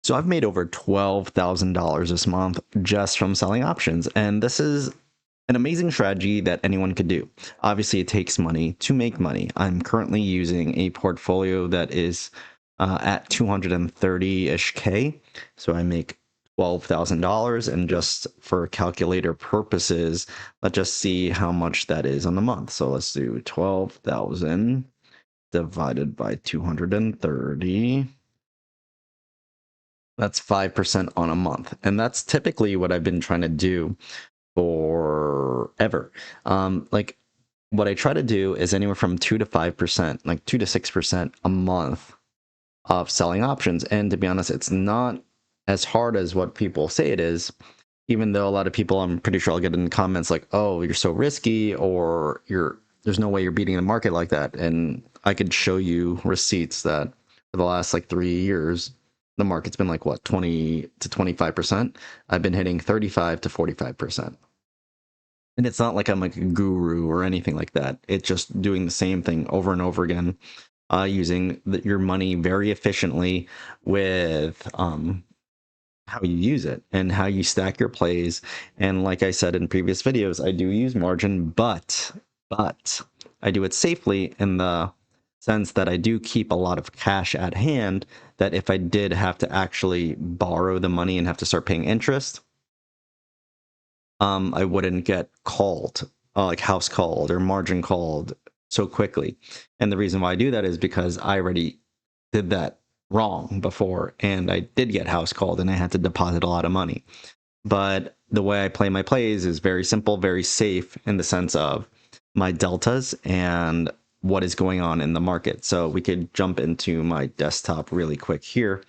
So I've made over $12,000 this month just from selling options. And this is an amazing strategy that anyone could do. Obviously, it takes money to make money. I'm currently using a portfolio that is at 230-ish K. So I make $12,000. And just for calculator purposes, let's just see how much that is on the month. So let's do 12,000 divided by 230. That's 5% on a month. And that's typically what I've been trying to do forever. Like what I try to do is anywhere from 2 to 5%, like 2 to 6% a month of selling options. And to be honest, it's not as hard as what people say it is, even though a lot of people, I'm pretty sure I'll get in the comments like, oh, you're so risky, or there's no way you're beating the market like that. And I could show you receipts that for the last like 3 years, the market's been like what, 20 to 25%. I've been hitting 35 to 45%. And it's not like I'm like a guru or anything like that. It's just doing the same thing over and over again, using your money very efficiently with how you use it and how you stack your plays. And like I said in previous videos, I do use margin, but I do it safely in the sense that I do keep a lot of cash at hand, that if I did have to actually borrow the money and have to start paying interest, I wouldn't get called, like house called or margin called so quickly. And the reason why I do that is because I already did that wrong before, and I did get house called and I had to deposit a lot of money. But the way I play my plays is very simple, very safe in the sense of my deltas and what is going on in the market. So we could jump into my desktop really quick here,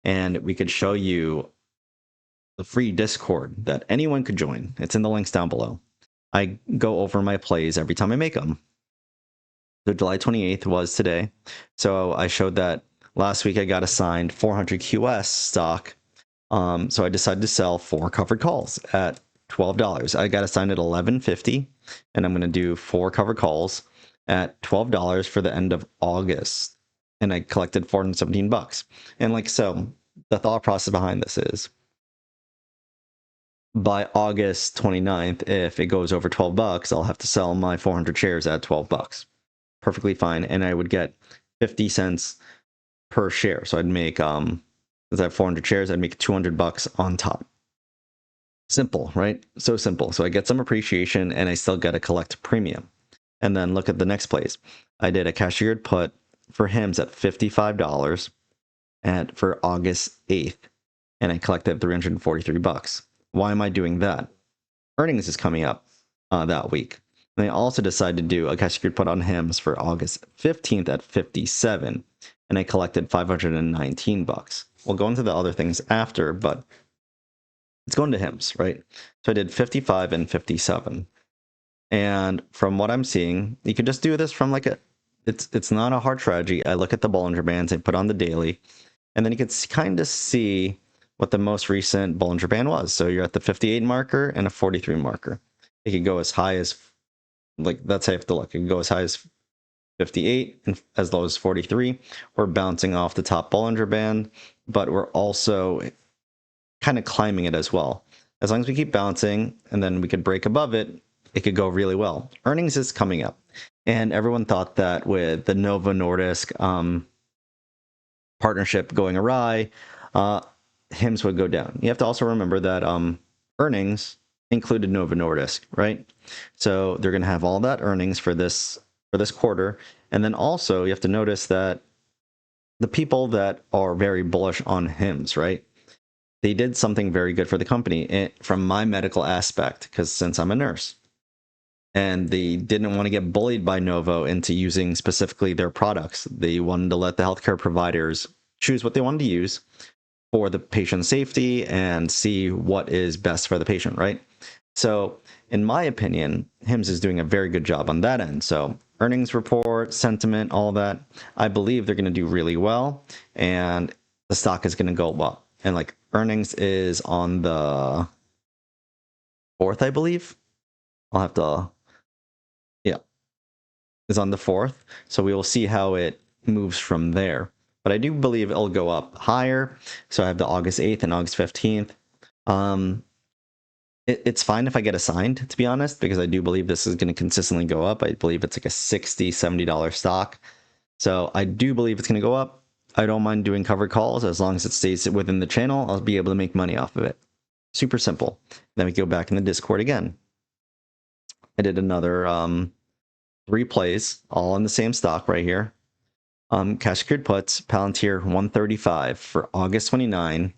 and we could show you the free Discord that anyone could join. It's in the links down below. I go over my plays every time I make them. So July 28th was today. So I showed that last week I got assigned 400 QS stock. So I decided to sell 4 covered calls at $12. I got assigned at $11.50, and I'm going to do 4 covered calls at $12 for the end of August. And I collected $417. And like so, the thought process behind this is, by August 29th, if it goes over $12, I'll have to sell my 400 shares at $12. Perfectly fine. And I would get 50 cents per share. So I'd make, because I have 400 shares, I'd make $200 on top. Simple, right? So simple. So I get some appreciation and I still get to collect premium. And then look at the next place. I did a cashiered put for HIMS at $55 and for August 8th, and I collected $343. Why am I doing that? Earnings is coming up that week. And I also decided to do a cashiered put on HIMS for August 15th at 57, and I collected $519. We'll go into the other things after, but it's going to HIMS, right? So I did 55 and 57. And from what I'm seeing, you can just do this from like it's not a hard strategy. I look at the Bollinger Bands, I put on the daily, and then you can kind of see what the most recent Bollinger Band was. So you're at the 58 marker and a 43 marker. It could go as high as, like, that's how you have to look. It can go as high as 58 and as low as 43. We're bouncing off the top Bollinger Band, but we're also kind of climbing it as well. As long as we keep bouncing and then we could break above it, it could go really well. Earnings is coming up, and everyone thought that with the Novo Nordisk partnership going awry, HIMS would go down. You have to also remember that earnings included Novo Nordisk, right? So they're going to have all that earnings for this quarter, and then also you have to notice that the people that are very bullish on HIMS, right? They did something very good for the company from my medical aspect, because since I'm a nurse, and they didn't want to get bullied by Novo into using specifically their products. They wanted to let the healthcare providers choose what they wanted to use for the patient safety and see what is best for the patient, right? So in my opinion, HIMS is doing a very good job on that end. So earnings report, sentiment, all that, I believe they're going to do really well, and the stock is going to go up. And like earnings is on the 4th, I believe. I'll have to, yeah, is on the 4th. So we will see how it moves from there. but I do believe it'll go up higher. So I have the August 8th and August 15th. It's fine if I get assigned, to be honest, because I do believe this is going to consistently go up. I believe it's like a $60, $70 stock. So I do believe it's going to go up. I don't mind doing covered calls as long as it stays within the channel. I'll be able to make money off of it. Super simple. Then we go back in the Discord again. I did another 3 plays, all in the same stock right here. Cash secured puts, Palantir 135 for August 29.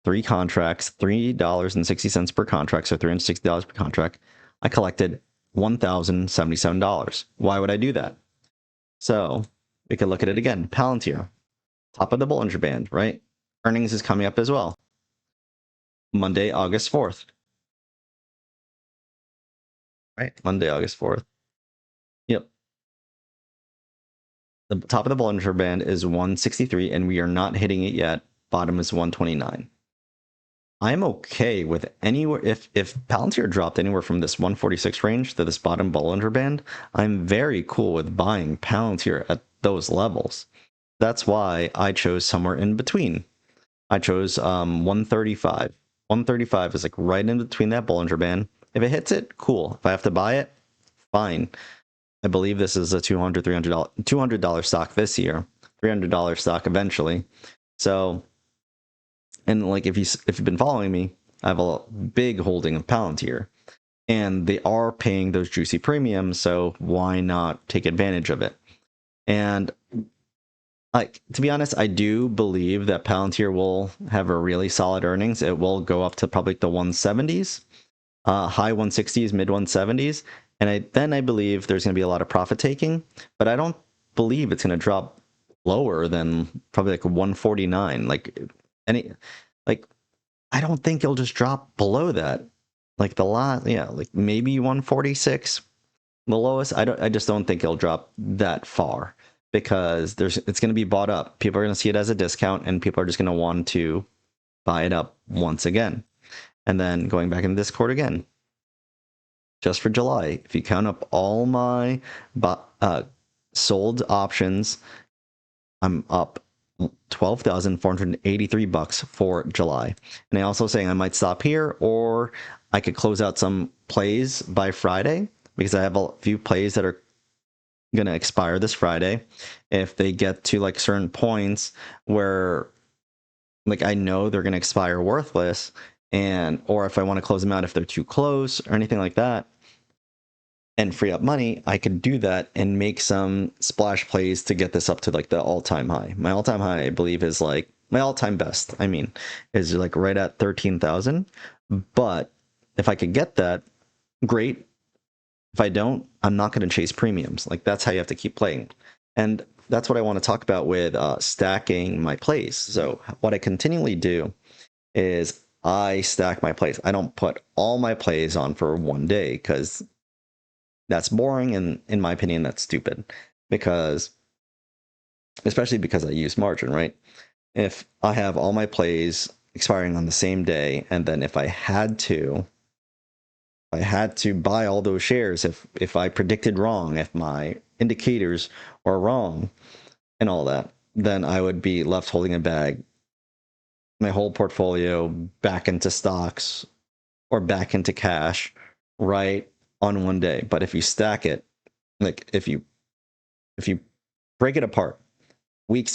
3 contracts, $3.60 per contract, so $360 per contract. I collected $1,077. Why would I do that? So we could look at it again. Palantir, top of the Bollinger Band, right? Earnings is coming up as well. Monday, August 4th. Right? Monday, August 4th. Yep. The top of the Bollinger Band is 163, and we are not hitting it yet. Bottom is 129. I'm okay with anywhere, if Palantir dropped anywhere from this 146 range to this bottom Bollinger Band, I'm very cool with buying Palantir at those levels. That's why I chose somewhere in between. I chose 135. 135 is like right in between that Bollinger Band. If it hits it, cool. If I have to buy it, fine. I believe this is a $200 stock this year, $300 stock eventually. So, and like if you've been following me, I have a big holding of Palantir, and they are paying those juicy premiums, so why not take advantage of it? And like, to be honest, I do believe that Palantir will have a really solid earnings. It will go up to probably the 170s, high 160s, mid 170s, and I believe there's going to be a lot of profit taking, but I don't believe it's going to drop lower than probably like 149. Like I don't think it'll just drop below that. Like like maybe 146, the lowest. I just don't think it'll drop that far, because it's going to be bought up. People are going to see it as a discount, and people are just going to want to buy it up once again. And then going back in Discord again, just for July, if you count up all my sold options, I'm up $12,483 for July. And I also saying I might stop here, or I could close out some plays by Friday, because I have a few plays that are going to expire this Friday. If they get to like certain points where like I know they're going to expire worthless, or if I want to close them out if they're too close or anything like that, and free up money, I could do that and make some splash plays to get this up to like the all-time high. My all-time high, I believe, is like my all-time best. I mean, is like right at 13,000. But if I could get that, great. If I don't, I'm not going to chase premiums. Like, that's how you have to keep playing. And that's what I want to talk about with stacking my plays. So what I continually do is I stack my plays. I don't put all my plays on for one day, because that's boring, and in my opinion, that's stupid. Especially because I use margin, right? If I have all my plays expiring on the same day, and then if I had to buy all those shares, if I predicted wrong, if my indicators are wrong and all that, then I would be left holding a bag, my whole portfolio back into stocks or back into cash, right, on one day. But if you stack it, like if you break it apart, week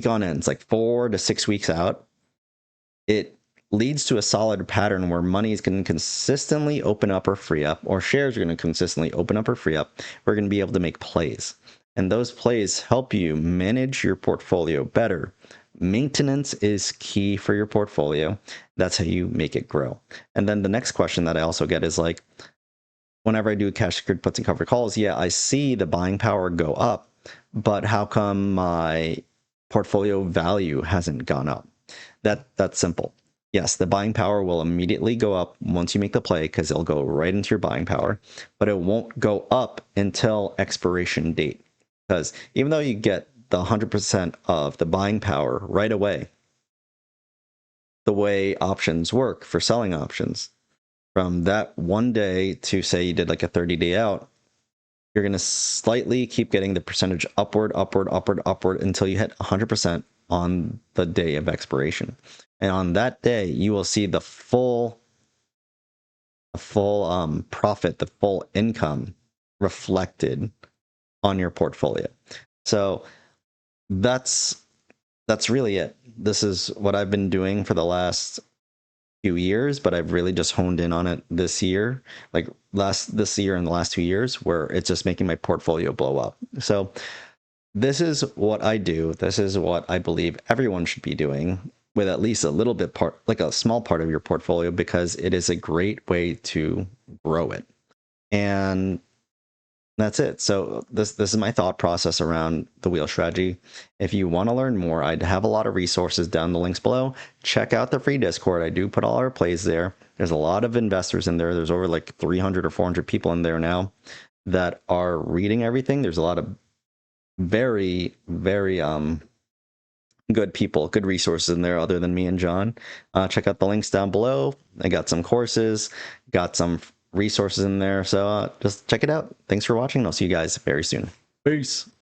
on end, it's like 4 to 6 weeks out, it leads to a solid pattern where money is going to consistently open up or free up, or shares are going to consistently open up or free up. We're going to be able to make plays, and those plays help you manage your portfolio better. Maintenance is key for your portfolio. That's how you make it grow. And then the next question that I also get is like, whenever I do cash secured puts and covered calls, yeah, I see the buying power go up, but how come my portfolio value hasn't gone up? That's simple. Yes, the buying power will immediately go up once you make the play, because it'll go right into your buying power, but it won't go up until expiration date. Because even though you get the 100% of the buying power right away, the way options work for selling options, from that one day to say you did like a 30-day out, you're going to slightly keep getting the percentage upward, upward, upward, upward until you hit 100% on the day of expiration. And on that day, you will see the full profit, the full income reflected on your portfolio. So that's really it. This is what I've been doing for the last few years, but I've really just honed in on it this year, like this year and the last 2 years, where it's just making my portfolio blow up. So this is what I do. This is what I believe everyone should be doing with at least a little bit like a small part of your portfolio, because it is a great way to grow it. And that's it. So this is my thought process around the wheel strategy. If you want to learn more, I'd have a lot of resources down the links below. Check out the free Discord. I do put all our plays there. There's a lot of investors in there. There's over like 300 or 400 people in there now that are reading everything. There's a lot of very, very good people, good resources in there other than me and John. Check out the links down below. I got some courses, got some resources in there. So just check it out. Thanks for watching. I'll see you guys very soon. Peace.